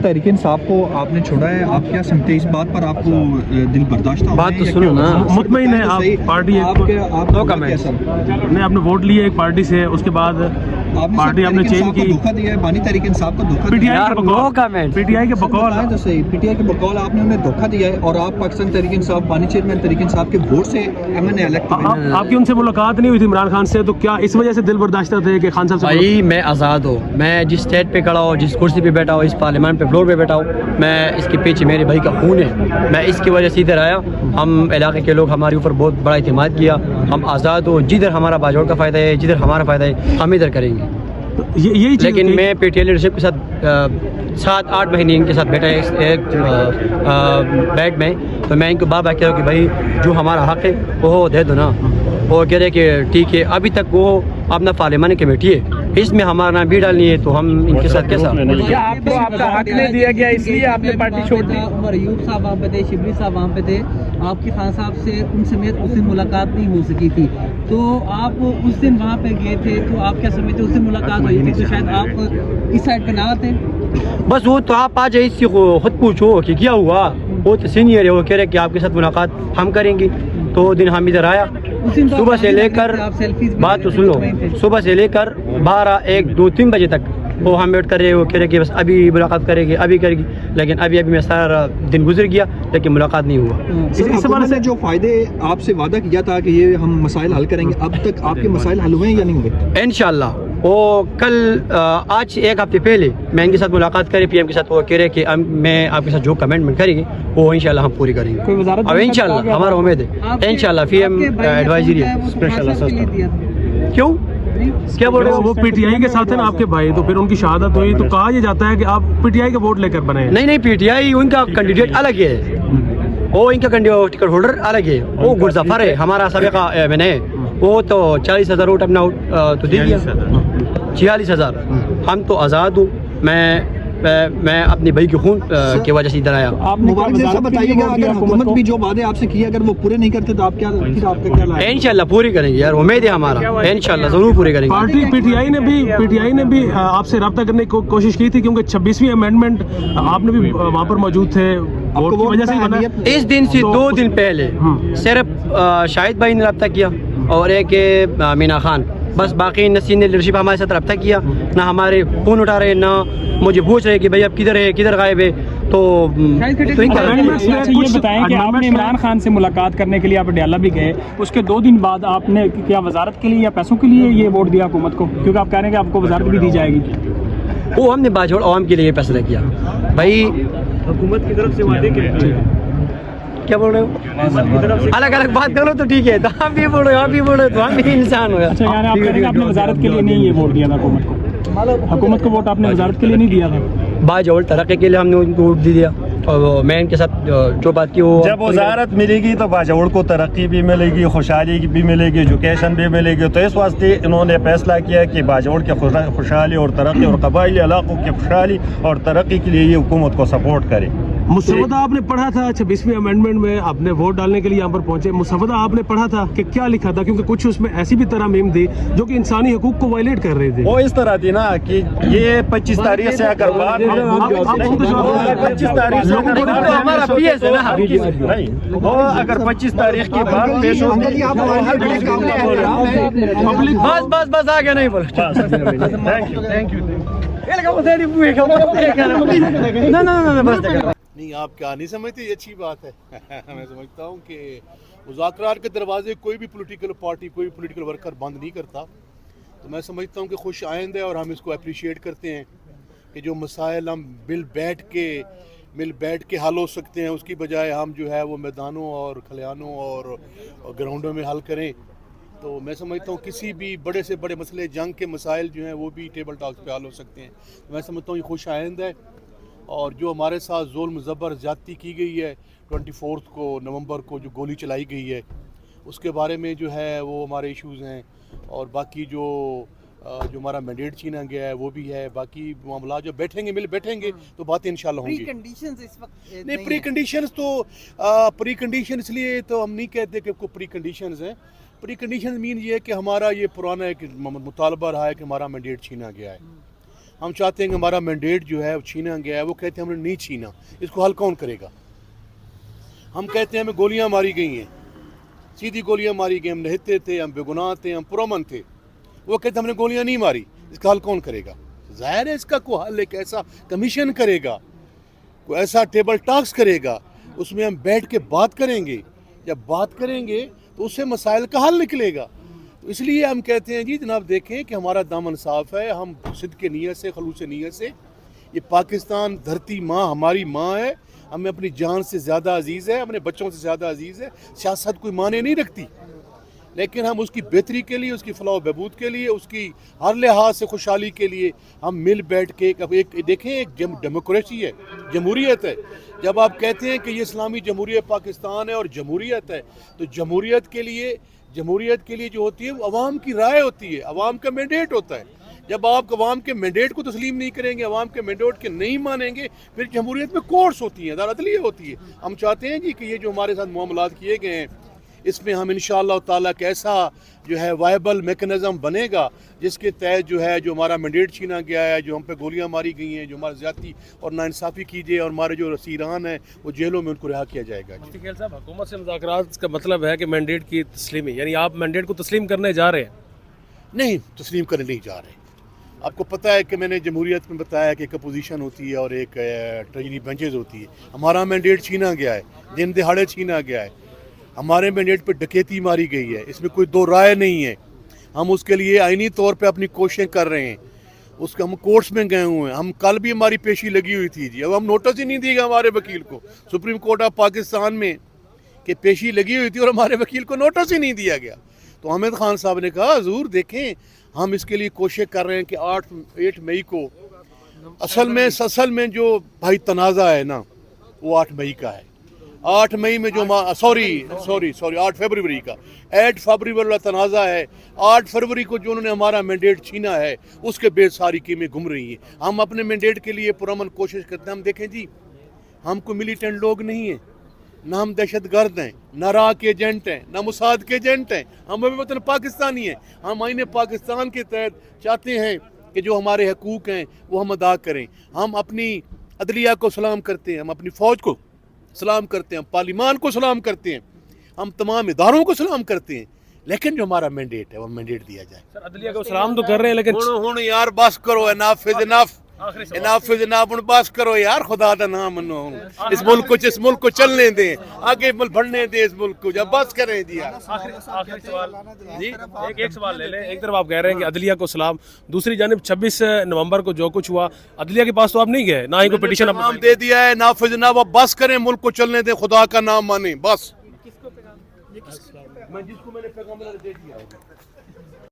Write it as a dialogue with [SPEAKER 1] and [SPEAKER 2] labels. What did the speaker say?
[SPEAKER 1] तहरीक इंसाफ को आपने छोड़ा है, आप क्या समझते हैं इस बात पर? आपको दिल बर्दाश्त है?
[SPEAKER 2] बात तो सुनो ना,
[SPEAKER 3] मुतमईन है आप पार्टी
[SPEAKER 2] नो कमेंट्स।
[SPEAKER 3] नहीं, आपने वोट लिए एक पार्टी से, उसके बाद पार्टी आपने चेंज की,
[SPEAKER 1] धोखा दिया है, बानी तहरीक इंसाफ को धोखा दिया
[SPEAKER 3] पीटीआई
[SPEAKER 2] यार,
[SPEAKER 3] के
[SPEAKER 2] नो
[SPEAKER 3] बकौल,
[SPEAKER 2] कमेंट।
[SPEAKER 3] पीटीआई के बकौल,
[SPEAKER 1] तो सही पीटीआई के बकौल आपने उन्हें धोखा दिया है और आप पाकिस्तान तहरीक इंसाफ बानी चेयरमैन तहरीक इंसाफ के वोट से एमएनए इलेक्ट हुए।
[SPEAKER 3] आपकी उनसे मुलाकात नहीं हुई थी इमरान खान से, तो क्या इस वजह से दिल बर्दाश्त थे कि खान साहब से
[SPEAKER 2] भाई मैं आज़ाद हूँ, मैं जिस स्टेज पे खड़ा हूँ, जिस कुर्सी पे बैठा हूँ, इस पार्लियामेंट पे फ्लोर पे बैठा हूँ, मैं इसके पीछे मेरे भाई का खून है, मैं इसकी वजह से इधर आया। हम इलाके के लोग हमारे ऊपर बहुत बड़ा इत्मीनाद किया, हम आज़ाद हो, जिधर हमारा बाजोड़ का फ़ायदा है, जिधर हमारा फ़ायदा है, हम इधर करेंगे।
[SPEAKER 3] यही चीज़
[SPEAKER 2] लेकिन
[SPEAKER 3] थी।
[SPEAKER 2] मैं पीटीआई लीडरशिप के साथ 7-8 महीने इनके साथ बैठा है एक बैठ में, तो मैं इनको बार बार कह रहा हूँ कि भाई जो हमारा हक़ है वो दे दो ना। वो कह रहे कि ठीक है, अभी तक वो अपना पार्लियामानी कमेटी है, इसमें हमारा नाम भी डालनी है, तो हम इनके साथ कैसा?
[SPEAKER 4] क्या आपको आपका हक नहीं दिया गया इसलिए आपने पार्टी छोड़ दी?
[SPEAKER 5] उमर अयूब साहब वहाँ पे थे, शिबली साहब वहाँ पे थे, आपके खान साहब से उन समेत उस दिन मुलाकात नहीं हो सकी थी, तो आप उस दिन वहाँ पे गए थे, तो आप क्या समझते उस दिन मुलाकात हुई थी, तो शायद आप इस साइड पे ना आते।
[SPEAKER 2] बस वो तो आप आ जाए, इससे खुद पूछो कि क्या हुआ। वो तो सीनियर है, वो कह रहे कि आपके साथ मुलाकात हम करेंगे, तो वो दिन हम इधर आया। सुबह से लेकर, बात तो सुन लो, सुबह से लेकर 12, 1, 2, 3 बजे तक वो हम वेट कर रहे हैं। वो कह रहे कि बस अभी मुलाकात करेंगे, अभी करेगी, लेकिन अभी मैं सारा दिन गुजर गया लेकिन मुलाकात नहीं हुआ।
[SPEAKER 1] इस हवाले से जो फायदे आपसे वादा किया था कि ये हम मसाइल हल करेंगे, अब तक आपके मसाइल हल हुए हैं या नहीं हुए?
[SPEAKER 2] इंशाल्लाह वो कल आज 1 हफ्ते पहले मैं इनके साथ मुलाकात करी पीएम के साथ, वो कह रहे कि मैं आपके साथ जो कमेंटमेंट करेंगे वो इंशाल्लाह हम पूरी करेंगे। अब इंशाल्लाह हमारा उम्मीद है इंशाल्लाह पीएम एडवाइजरी है। क्यों क्या बोल रहे हो?
[SPEAKER 3] वो पीटीआई के साथ है ना आपके भाई, तो फिर उनकी शहादत हुई तो कहा यह जाता है कि आप पीटीआई का वोट लेकर बने।
[SPEAKER 2] नहीं, पीटीआई उनका कैंडिडेट अलग है, वो इनका टिकट होल्डर अलग है। वो गुरजफर है, हमारा सबका मैंने वो तो 40,000 वोट अपना तो दे दिया, 46,000। हम तो आज़ाद हूँ, मैं अपने भाई के खून की वजह से इधर आया।
[SPEAKER 1] मुबारक जैसा बताइएगा, अगर हुकूमत भी जो वादे आपसे किए अगर वो पूरे नहीं करते तो आप क्या, फिर आपका क्या लाया?
[SPEAKER 2] इंशाल्लाह पूरी करेंगे यार, उम्मीद है हमारा, इंशाल्लाह जरूर पूरे करेंगे।
[SPEAKER 3] पार्टी पीटीआई ने भी आपसे रब्ता करने की कोशिश की थी, क्योंकि 26वीं अमेंडमेंट आप भी वहाँ पर मौजूद थे, वोट की वजह से ही बना।
[SPEAKER 2] इस दिन से 2 दिन पहले सिर्फ शाहिद भाई ने रब्ता किया और एक मीना खान, बस बाकी न सीनियर लीडरशिप हमारे साथ रब्ता किया, ना हमारे फ़ोन उठा रहे, ना मुझे पूछ रहे कि भाई अब किधर है, किधर गायब है। तो
[SPEAKER 4] ये बताएं कि आपने इमरान खान से मुलाकात करने के लिए आप पटियाला भी गए, उसके 2 दिन बाद आपने क्या वजारत के लिए या पैसों के लिए ये वोट दिया हुकूमत को, क्योंकि आप कह रहे हैं कि आपको वजारत भी दी जाएगी?
[SPEAKER 2] वो हमने बाजोड़ आवाम के लिए फैसला किया। भाई
[SPEAKER 4] हुकूमत की तरफ से वादे
[SPEAKER 2] क्या बोल रहे हो? अलग अलग बात करो तो ठीक है, तो आप भी बोलो, आप भी बोलो, तो हम भी इंसान हो।
[SPEAKER 4] अच्छा, यानी आप कह रहे हैं आपने वजारत के लिए नहीं ये वोट दिया था हुकूमत को? हुकूमत को वोट आपने वजारत के लिए नहीं दिया था?
[SPEAKER 2] बाजोड़ तरक्की के लिए हमने उनको वोट दे दिया, और मैं इनके साथ जो बात की वो,
[SPEAKER 6] जब वजारत मिलेगी तो बाजोड़ को तरक्की भी मिलेगी, खुशहाली भी मिलेगी, एजुकेशन भी मिलेगी। तो इस वास्ते इन्होंने फैसला किया कि बाजोड़ के खुशहाली और तरक्की और कबायली इलाकों की खुशहाली और तरक्की के लिए ये हुकूमत को सपोर्ट करे।
[SPEAKER 3] मुसवदा आपने पढ़ा था 26वीं अमेंडमेंट में, आपने वोट डालने के लिए यहाँ पर पहुंचे, मुसवदा आपने पढ़ा था कि क्या लिखा था? क्योंकि कुछ उसमें ऐसी भी तरमीम थी जो कि इंसानी हकूक को वायलेट कर रहे थे।
[SPEAKER 6] वो इस तरह थी ना कि ये 25 तारीख से अगर बात 25 तारीख से
[SPEAKER 2] हमारा पीएस है ना,
[SPEAKER 6] नहीं, वो अगर 25 तारीख की बात पेश होगी,
[SPEAKER 2] बस आगे नहीं बोलो।
[SPEAKER 6] Thank you.
[SPEAKER 2] बस
[SPEAKER 7] नहीं, आप क्या नहीं समझते, ये अच्छी बात है। मैं समझता हूँ कि मुज़ाकरात के दरवाजे कोई भी पॉलिटिकल पार्टी, कोई भी पॉलिटिकल वर्कर बंद नहीं करता। तो मैं समझता हूँ कि खुश आइंद है और हम इसको अप्रिशिएट करते हैं कि जो मसाइल हम मिल बैठ के हल हो सकते हैं, उसकी बजाय हम जो है वो मैदानों और खलिहानों और ग्राउंडों में हल करें। तो मैं समझता हूँ किसी भी बड़े से बड़े मसले, जंग के मसाइल जो हैं वो भी टेबल टॉक्स पे हल हो सकते हैं। तो मैं समझता हूँ ये खुश आइंद है। और जो हमारे साथ जुल्म ज़बर ज़्यादती की गई है 24 को नवंबर को जो गोली चलाई गई है, उसके बारे में जो है वो हमारे इश्यूज़ हैं। और बाकी जो हमारा मैंडेट छीना गया है वो भी है। बाकी मामला जो बैठेंगे तो बातें इंशाल्लाह होंगी। नहीं, प्री कंडीशन इसलिए तो हम नहीं कहते कि कोई प्री कंडीशंस हैं। प्री कंडीशन मीन ये है कि हमारा ये पुराना एक मुतालबा रहा है कि हमारा मैंडेट छीना गया है। ہم چاہتے ہیں کہ ہمارا مینڈیٹ جو ہے وہ چھینا گیا ہے. وہ کہتے ہیں ہم نے نہیں چھینا. اس کو حل کون کرے گا؟ ہم کہتے ہیں ہمیں گولیاں ماری گئی ہیں, سیدھی گولیاں ماری گئی, ہم نہتے تھے, ہم بے گناہ تھے, ہم پرامن تھے. وہ کہتے ہیں ہم نے گولیاں نہیں ماری. اس کا حل کون کرے گا؟ ظاہر ہے اس کا کوئی حل ایک ایسا کمیشن کرے گا, کوئی ایسا ٹیبل ٹاکس کرے گا, اس میں ہم بیٹھ کے بات کریں گے. جب بات کریں گے تو اس سے مسائل کا حل نکلے گا. تو اس لیے ہم کہتے ہیں جی جناب دیکھیں کہ ہمارا دامن صاف ہے. ہم صدق کے نیت سے, خلوص نیت سے, یہ پاکستان دھرتی ماں ہماری ماں ہے, ہمیں اپنی جان سے زیادہ عزیز ہے, اپنے بچوں سے زیادہ عزیز ہے. سیاست کوئی معنی نہیں رکھتی, لیکن ہم اس کی بہتری کے لیے, اس کی فلاح و بہبود کے لیے, اس کی ہر لحاظ سے خوشحالی کے لیے ہم مل بیٹھ کے ایک دیکھیں ایک ڈیموکریسی ہے, جمہوریت ہے. جب آپ کہتے ہیں کہ یہ اسلامی جمہوریہ پاکستان ہے اور جمہوریت ہے, تو جمہوریت کے لیے جو ہوتی ہے وہ عوام کی رائے ہوتی ہے, عوام کا مینڈیٹ ہوتا ہے. جب آپ عوام کے مینڈیٹ کو تسلیم نہیں کریں گے, عوام کے مینڈیٹ کے نہیں مانیں گے, پھر جمہوریت میں کورٹس ہوتی ہیں, عدلیہ ہوتی ہے. ہم چاہتے ہیں جی کہ یہ جو ہمارے ساتھ معاملات کیے گئے ہیں, اس میں ہم انشاءاللہ تعالیٰ کیسا جو ہے وائبل میکنزم بنے گا جس کے تحت جو ہے جو ہمارا مینڈیٹ چھینا گیا ہے, جو ہم پہ گولیاں ماری گئی ہیں, جو ہمارا زیادتی اور ناانصافی کی جائے, اور ہمارے جو اسیران ہیں وہ جیلوں میں ان کو رہا کیا جائے گا.
[SPEAKER 8] مفتی کیل صاحب, حکومت سے مذاکرات کا مطلب ہے کہ مینڈیٹ کی تسلیمی, یعنی آپ مینڈیٹ کو تسلیم کرنے جا رہے ہیں؟
[SPEAKER 7] نہیں, تسلیم کرنے نہیں جا رہے. آپ کو پتہ ہے کہ میں نے جمہوریت میں بتایا کہ ایک اپوزیشن ہوتی ہے اور ایک ٹریجری بینچز ہوتی ہے. ہمارا مینڈیٹ چھینا گیا ہے, دن دہاڑے چھینا گیا ہے, ہمارے مینڈیٹ پہ ڈکیتی ماری گئی ہے, اس میں کوئی دو رائے نہیں ہے. ہم اس کے لیے آئینی طور پہ اپنی کوششیں کر رہے ہیں, اس کا ہم کورٹس میں گئے ہوئے ہیں. ہم کل بھی ہماری پیشی لگی ہوئی تھی جی, اب ہم نوٹس ہی نہیں دیے گا ہمارے وکیل کو. سپریم کورٹ آف پاکستان میں کہ پیشی لگی ہوئی تھی اور ہمارے وکیل کو نوٹس ہی نہیں دیا گیا. تو حامد خان صاحب نے کہا حضور دیکھیں ہم اس کے لیے کوشش کر رہے ہیں کہ 8 مئی کو اصل میں جو بھائی تنازع ہے نا وہ 8 مئی کا ہے. 8 مئی میں جو 8 فروری کا 8 فروری والا تنازع ہے. 8 فروری کو جو انہوں نے ہمارا مینڈیٹ چھینا ہے اس کے بے ساری قیمیں گھوم رہی ہیں. ہم اپنے مینڈیٹ کے لیے پرامن کوشش کرتے ہیں. ہم دیکھیں جی, ہم کو ملیٹنٹ لوگ نہیں ہیں, نہ ہم دہشت گرد ہیں, نہ راہ کے ایجنٹ ہیں, نہ موساد کے ایجنٹ ہیں. ہم وطن پاکستانی ہیں. ہم آئین پاکستان کے تحت چاہتے ہیں کہ جو ہمارے حقوق ہیں وہ ہم ادا کریں. ہم اپنی عدلیہ کو سلام کرتے ہیں, ہم اپنی فوج کو سلام کرتے ہیں, ہم پارلیمان کو سلام کرتے ہیں, ہم تمام اداروں کو سلام کرتے ہیں, لیکن جو ہمارا مینڈیٹ ہے وہ مینڈیٹ دیا جائے.
[SPEAKER 8] سر عدلیہ کو سلام تو کر رہے ہیں لیکن
[SPEAKER 7] ہن یار بس کرو, اناف بس کرو یار, خدا دا نام منو. اس ملک کو چلنے دیں, آگے بڑھنے دیں اس ملک کو, جب بس کریں جی.
[SPEAKER 8] آخری سوال جی, ایک سوال لے لیں. ایک طرف آپ کہہ رہے ہیں کہ عدلیہ کو سلام, دوسری جانب 26 نومبر کو جو کچھ ہوا عدلیہ کے پاس تو آپ نہیں گئے, نہ ہی کوئی پٹیشن
[SPEAKER 7] نام دے دیا ہے, نافذ نہ, وہ بس کریں, ملک کو چلنے دیں, خدا کا نام مانیں بس. میں جس کو میں نے پیغام دے دیا